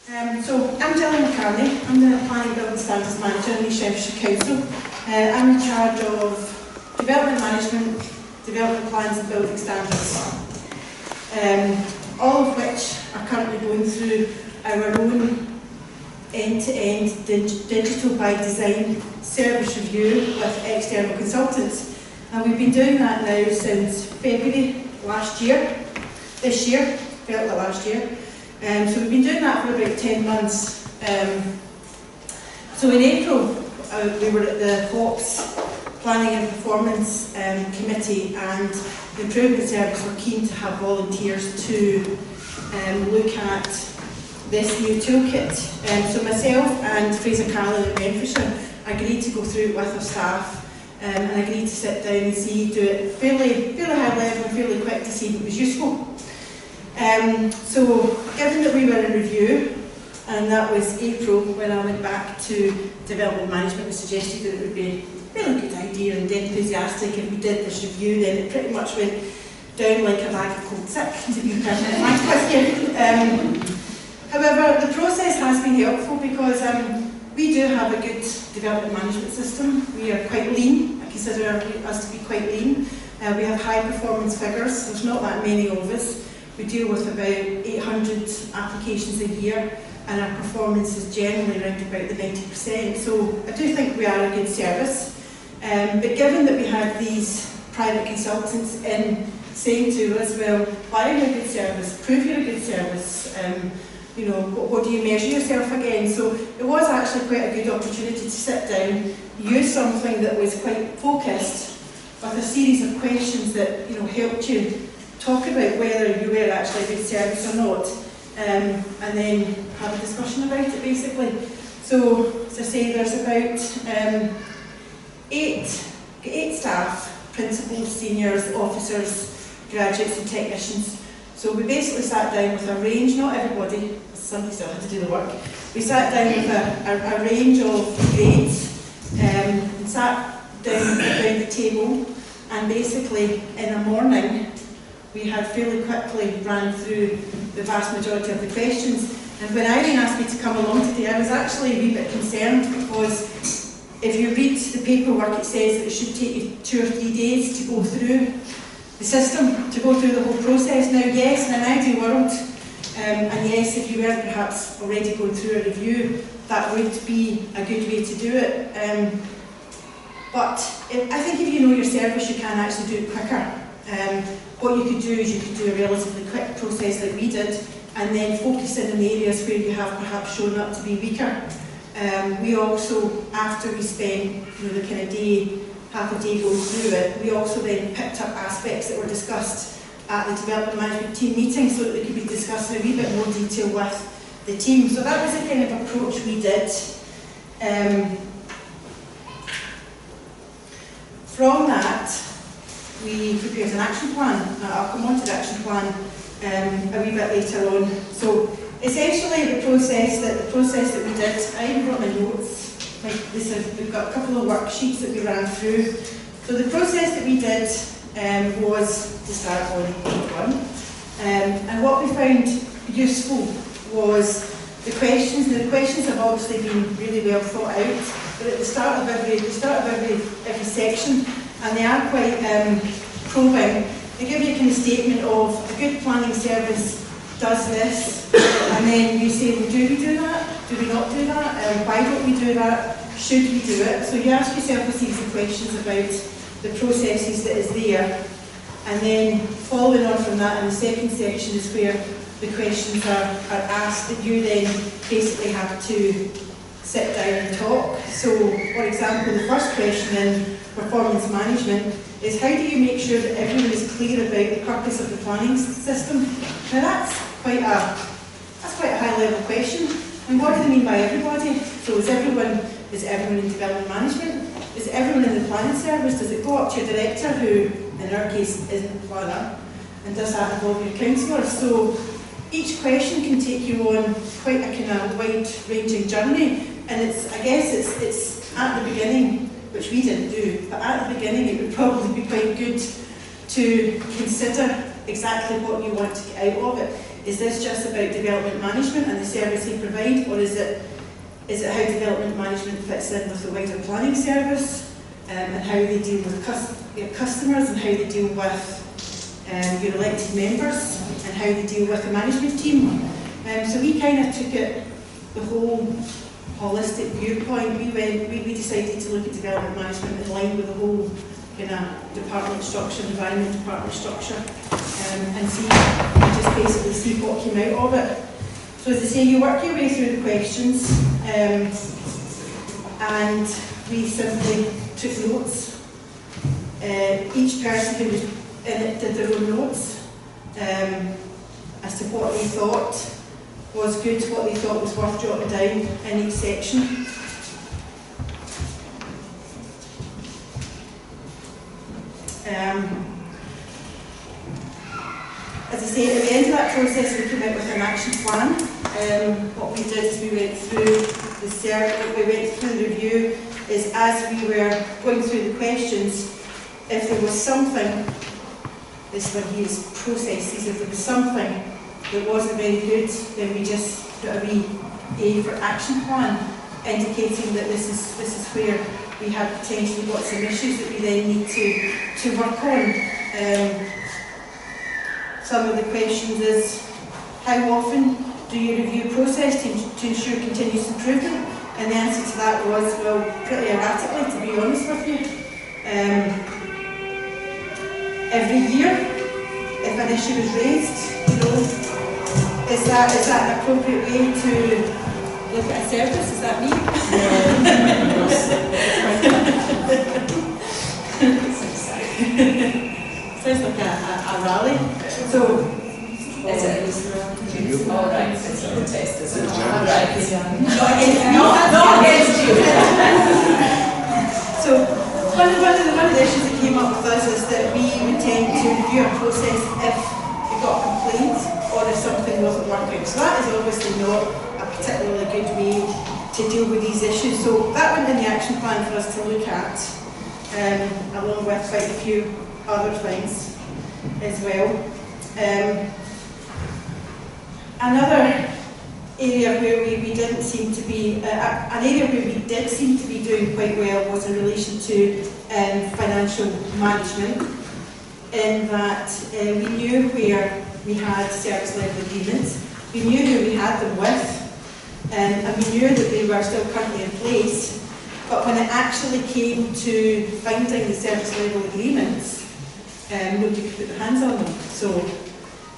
So I'm Gillian McCarney. I'm the Planning Building Standards Manager in East Renfrewshire Council. I'm in charge of development management, development plans and building standards, all of which are currently going through our own end-to-end digital by design service review with external consultants. And we've been doing that now since February last year. This year, felt like last year. So we've been doing that for about 10 months. So in April, we were at the HOPS Planning and Performance Committee, and the Improvement Service were keen to have volunteers to look at this new toolkit. So myself and Fraser Carlin in Renfrewshire agreed to go through it with our staff and agreed to sit down and do it fairly high level and fairly quick to see if it was useful. So given that we were in review, and that was April when I went back to development management and suggested that it would be a really good idea and enthusiastic if we did this review, then it pretty much went down like a bag of cold sick, to be perfectly frank with you. However, the process has been helpful because we do have a good development management system. We are quite lean. I consider us to be quite lean. We have high performance figures. There's not that many of us. We deal with about 800 applications a year, and our performance is generally around about the 90%. So I do think we are a good service. But given that we had these private consultants in saying to us, well, why are you a good service? Prove you're a good service. You know, what do you measure yourself against? So it was actually quite a good opportunity to sit down, use something that was quite focused with a series of questions that, you know, helped you talk about whether you were actually a good service or not, and then have a discussion about it basically. So, as I say, there's about eight staff, principals, seniors, officers, graduates and technicians. So we basically sat down with a range, not everybody, somebody still had to do the work, we sat down with a range of grades and sat down around the table, and basically in the morning we had fairly quickly ran through the vast majority of the questions. And when Irene asked me to come along today, I was actually a wee bit concerned because if you read the paperwork, it says that it should take you 2 or 3 days to go through the system, to go through the whole process. Now, yes, in an ideal world, and yes, if you were perhaps already going through a review, that would be a good way to do it. But I think if you know your service, you can actually do it quicker. What you could do is you could do a relatively quick process like we did, and then focus in areas where you have perhaps shown up to be weaker. We also, after we spent the kind of day, half a day going through it, we also then picked up aspects that were discussed at the development management team meeting so that they could be discussed in a wee bit more detail with the team. So that was the kind of approach we did. From that, we prepared an action plan. I'll come on to the action plan a wee bit later on. So essentially the process that we did, I even brought my notes. Like this, we've got a couple of worksheets that we ran through. So the process that we did was to start on page 1. And what we found useful was the questions. Now the questions have obviously been really well thought out, but at the start of every section, and they are quite probing. They give you a kind of statement of a good planning service does this, and then you say, well, do we do that? Do we not do that? Why don't we do that? Should we do it? So you ask yourself a series of questions about the processes that is there, and then following on from that in the second section is where the questions are asked that you then basically have to sit down and talk. So, for example, the first question in performance management is how do you make sure that everyone is clear about the purpose of the planning system? Now that's quite a high level question. And what do they mean by everybody? So is everyone in development management? Is everyone in the planning service? Does it go up to your director, who in our case isn't a planner? And does that involve your councillors? So each question can take you on quite a kind of wide-ranging journey. And I guess it's at the beginning, which we didn't do, but at the beginning it would probably be quite good to consider exactly what you want to get out of it. is this just about development management and the service they provide, or is it how development management fits in with the wider planning service, and how they deal with your customers, and how they deal with your elected members, and how they deal with the management team. So we kind of took it the whole holistic viewpoint. We decided to look at development management in line with the whole kind of department structure, environment department structure, and just basically see what came out of it. So as I say, you work your way through the questions, and we simply took notes. Each person who was in it did their own notes as to what they thought was good, what they thought was worth jotting down in each section. As I say, at the end of that process, we came out with an action plan. What we did is we went through the survey, we went through the review, is as we were going through the questions, if there was something, this one here is processes, if there was something that wasn't very good, then we just put a wee A for action plan, indicating that this is where we have potentially got some issues that we then need to work on. Some of the questions is, how often do you review process to ensure continuous improvement? And the answer to that was, well, pretty erratically, to be honest with you. Every year, if an issue is raised, is that an appropriate way to look at a service? Is that me? Sounds like a rally. So, all right, it's a protest, is it? Not against you. So, one of the issues that came up with us is that we would tend to review a process if we got a complaint or if something wasn't working. So that is obviously not a particularly good way to deal with these issues. So that went in the action plan for us to look at, along with quite a few other things as well. Another area where we didn't seem to be, an area where we did seem to be doing quite well was in relation to financial management, in that we knew where we had service level agreements, we knew who we had them with, and we knew that they were still currently in place, but when it actually came to finding the service level agreements, nobody could put their hands on them. So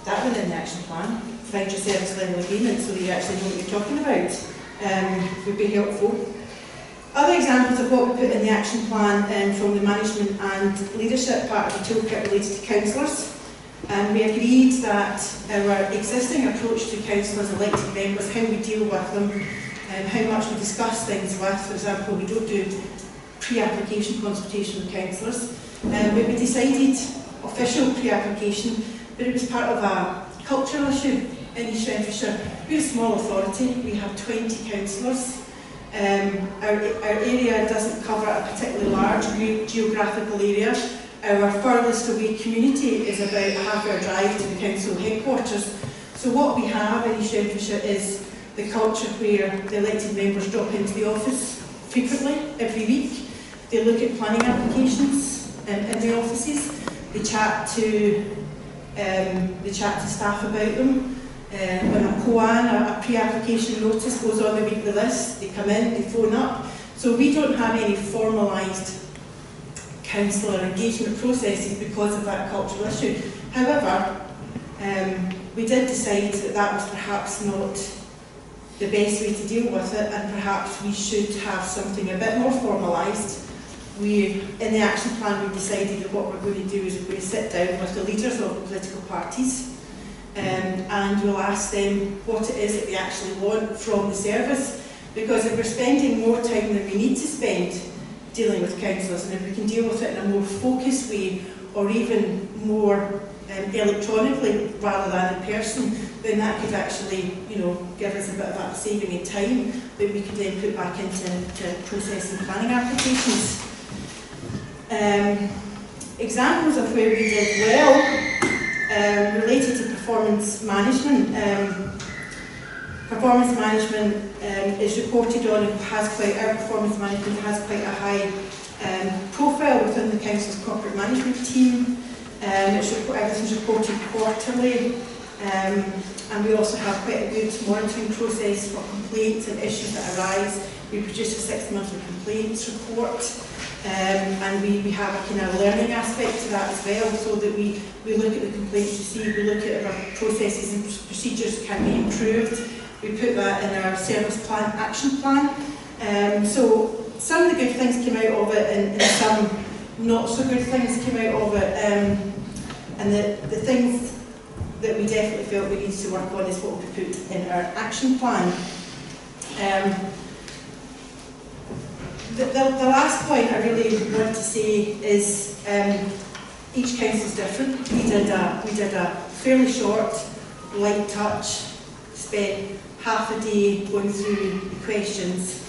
that went in the action plan. Find your service level agreement so that you actually know what you're talking about, would be helpful. Other examples of what we put in the action plan from the management and leadership part of the toolkit related to councillors. We agreed that our existing approach to councillors, elected members, how we deal with them, how much we discuss things with. For example, we don't do pre-application consultation with councillors, but we decided official pre-application, but it was part of a cultural issue in East Renfrewshire. We're a small authority, we have 20 councillors. Our area doesn't cover a particularly large geographical area. Our furthest away community is about a half-hour drive to the council headquarters. So what we have in East Renfrewshire is the culture where the elected members drop into the office frequently, every week. They look at planning applications in the offices. They chat to staff about them. When a POAN, a pre-application notice, goes on the weekly list, they come in, they phone up. So we don't have any formalised councillor engagement processes because of that cultural issue. However, we did decide that that was perhaps not the best way to deal with it, and perhaps we should have something a bit more formalised. In the action plan, we decided that what we're going to do is we're going to sit down with the leaders of the political parties, and we'll ask them what it is that they actually want from the service, because if we're spending more time than we need to spend dealing with councillors, and if we can deal with it in a more focused way, or even more electronically rather than in person, then that could actually, give us a bit of a saving in time that we could then put back into processing planning applications. Examples of where we did well related to performance management. Performance management is reported on and our performance management has quite a high profile within the Council's corporate management team. Everything's reported quarterly, and we also have quite a good monitoring process for complaints and issues that arise. We produce a 6-monthly complaints report, and we have a kind of learning aspect to that as well, so that we look at the complaints received, we look at if our processes and procedures can be improved. We put that in our service plan, action plan. So some of the good things came out of it, and some not so good things came out of it. And the things that we definitely felt we needed to work on is what we put in our action plan. The last point I really want to say is each council is different. We did a fairly short, light touch, spent half a day going through the questions,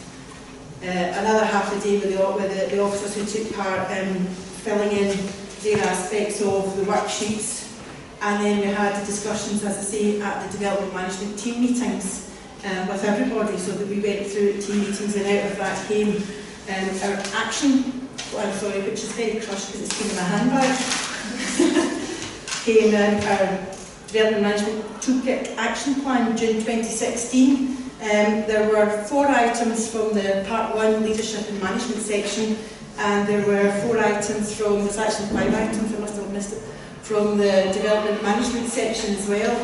another half a day with the officers who took part in filling in their aspects of the worksheets, and then we had the discussions, as I say, at the development management team meetings with everybody, so that we went through team meetings, and out of that came our action, which is very crushed because it's been in my handbag, came our Development Management Toolkit Action Plan, June 2016. There were 4 items from the Part 1 Leadership and Management section, and there were 4 items from, there's actually 5 items, I must have missed it, from the Development Management section as well.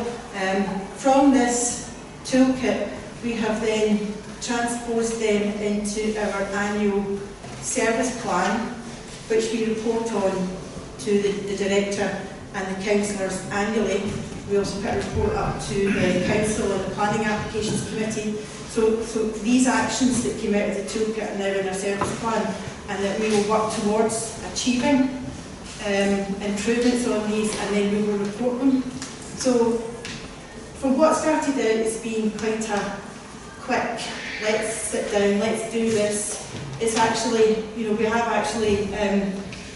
From this toolkit, we have then transposed them into our annual service plan, which we report on to the Director and the Councillors annually. We also put a report up to the Council and the Planning Applications Committee. So these actions that came out of the toolkit are now in our service plan, and that we will work towards achieving improvements on these, and then we will report them. So from what started out as being quite a quick, let's sit down, let's do this, it's actually, we have actually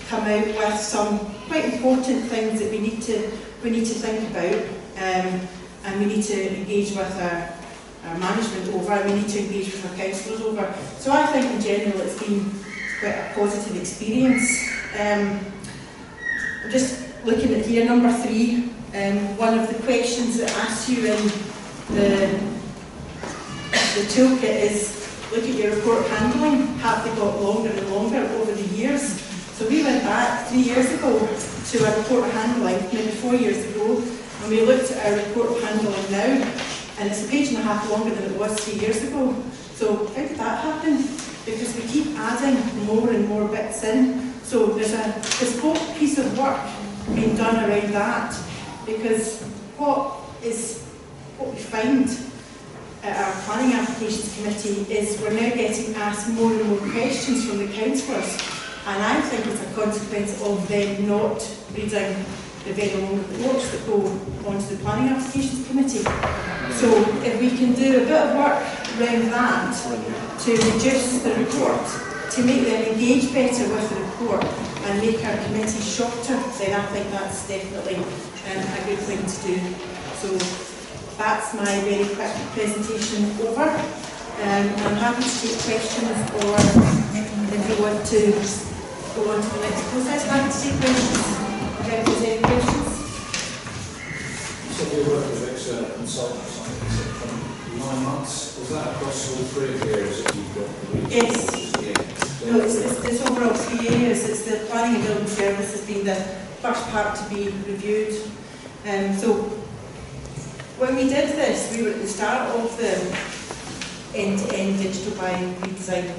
come out with some quite important things that we need to think about, and we need to engage with our management over, and we need to engage with our councillors over. So I think in general it's been quite a positive experience. I'm just looking at here, number 3, one of the questions that asks you in the toolkit is, look at your report handling, have they got longer and longer over the years? So we went back 3 years ago to our report handling, maybe 4 years ago, and we looked at our report handling now, and it's a page and a half longer than it was 3 years ago. So how did that happen? Because we keep adding more and more bits in. So there's a bespoke piece of work being done around that, because what we find at our Planning Applications Committee is we're now getting asked more and more questions from the councillors. And I think it's a consequence of them not reading the very long reports that go onto the Planning Applications Committee. So if we can do a bit of work around that to reduce the report, to make them engage better with the report and make our committee shorter, then I think that's definitely a good thing to do. So that's my very quick presentation over. I'm happy to take questions, or if you want to go on to the next process. Happy to take questions. Okay, if there's any questions. So you work with external consultants, I think, from 9 months. Was that across all 3 of the areas that you've got? Yes. No, it's overall 3 areas. It's the planning and building service has been the first part to be reviewed. So when we did this, we were at the start of the end-to-end digital buying redesign,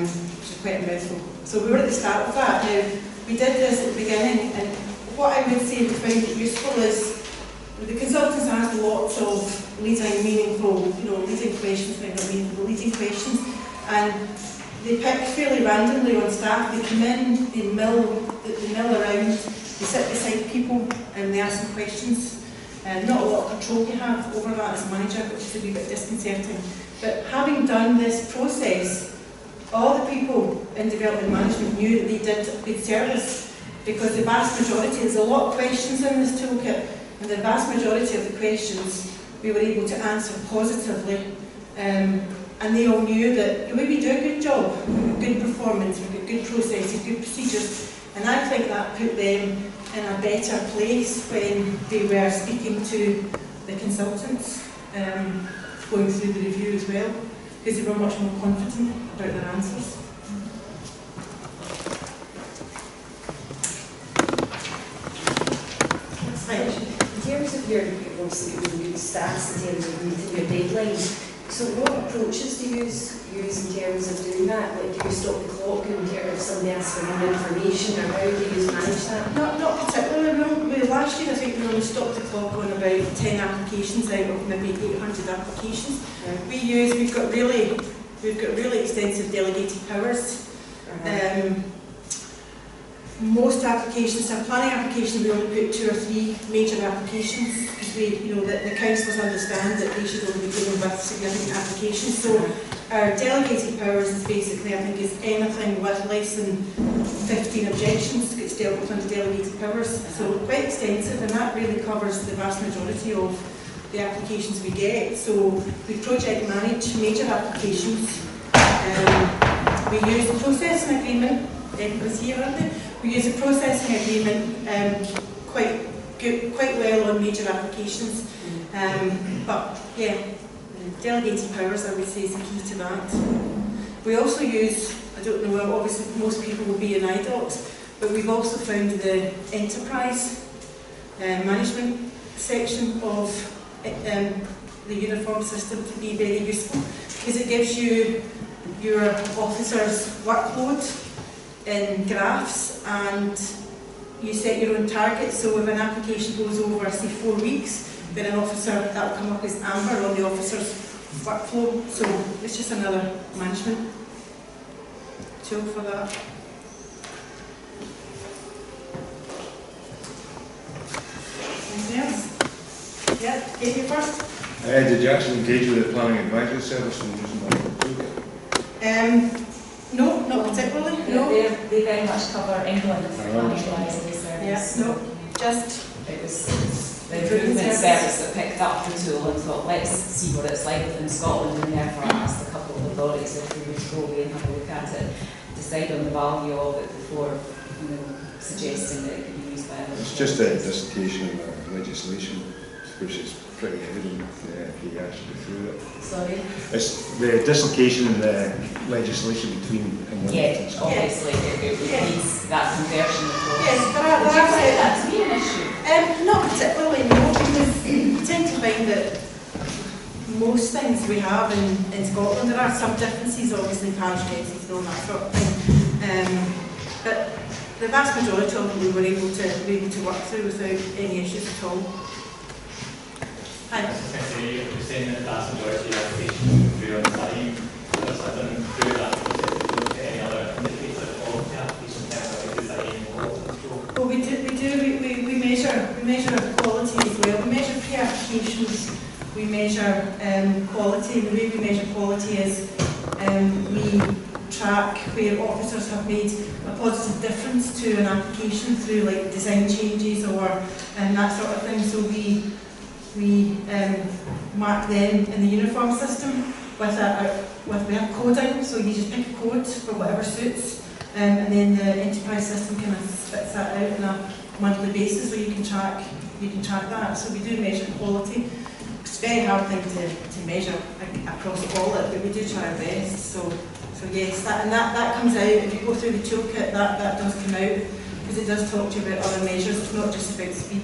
which is quite a mouthful. So we were at the start of that. Now, we did this at the beginning, and what I would say to find it useful is the consultants asked lots of leading meaningful, leading questions, leading questions, and they pick fairly randomly on staff. They come in, they mill around, they sit beside people, and they ask them questions. Not a lot of control you have over that as a manager, which is a wee bit disconcerting. But having done this process, all the people in development management knew that they did a good service because the vast majority, there's a lot of questions in this toolkit, and the vast majority of the questions we were able to answer positively, and they all knew that we do a good job, good performance, we've got good processes, good procedures, and I think that put them in a better place when they were speaking to the consultants, going through the review as well, because they were much more confident about their answers. In terms of your, obviously your good stats, in terms of meeting your deadlines, so what approaches do you use in terms of doing that? Like, do you stop the clock in terms of somebody asks for more information, or how do you manage that? Not particularly. Last year I think we only stopped the clock on about 10 applications out of maybe 800 applications. Right. We've got really extensive delegated powers. Most applications, our planning application, we only put 2 or 3 major applications because the councillors understand that they should only be dealing with significant applications. So our delegated powers is basically, I think, is anything with less than 15 objections gets dealt with under delegated powers. So quite extensive, and that really covers the vast majority of the applications we get. So we project manage major applications. We use the processing agreement. Everybody's here, aren't they? We use a processing agreement quite well on major applications, but yeah, delegated powers I would say is the key to that. We also use, I don't know, well, obviously most people will be in IDOCs, but we've also found the enterprise management section of the uniform system to be very useful, because it gives you your officer's workload in graphs, and you set your own targets. So if an application goes over, say, 4 weeks, then an officer, that will come up as amber on the officer's workflow. So it's just another management tool for that. Anything else? Yeah, Katie first. Did you actually engage with the planning advisory service when using that toolkit? No, not particularly. No. They very much cover England for planning advisory service. Yeah, no, just it was the improvement service that picked up the tool and thought, let's see what it's like in Scotland, and therefore asked a couple of authorities if we would go away and have a look at it, decide on the value of it before suggesting that it could be used by others. It's just a dissertation in the legislation, which is pretty evident if you actually go through it. Sorry? It's the dislocation in the legislation between England and Scotland. Obviously it would be that conversion of course. yes, Would you there find that to be an issue? Not particularly, no, because you tend to find that most things we have in Scotland, there are some differences, obviously, parish cases and all that sort of thing. But the vast majority of them we were able to work through without any issues at all. Hi. You're saying that the vast majority of applications through on time. Does that then through that look at any other indicators of quality application like design quality control? Well, we measure quality as well. We measure pre-applications. We measure quality. The way we measure quality is we track where officers have made a positive difference to an application through like design changes or that sort of thing. So we mark them in the uniform system with coding. So you just pick a code for whatever suits, and then the enterprise system kind of spits that out on a monthly basis, so you can track that. So we do measure quality. It's a very hard thing to measure across all it, but we do try our best. So yes, that comes out. If you go through the toolkit, that does come out, because it does talk to you about other measures. It's not just about speed.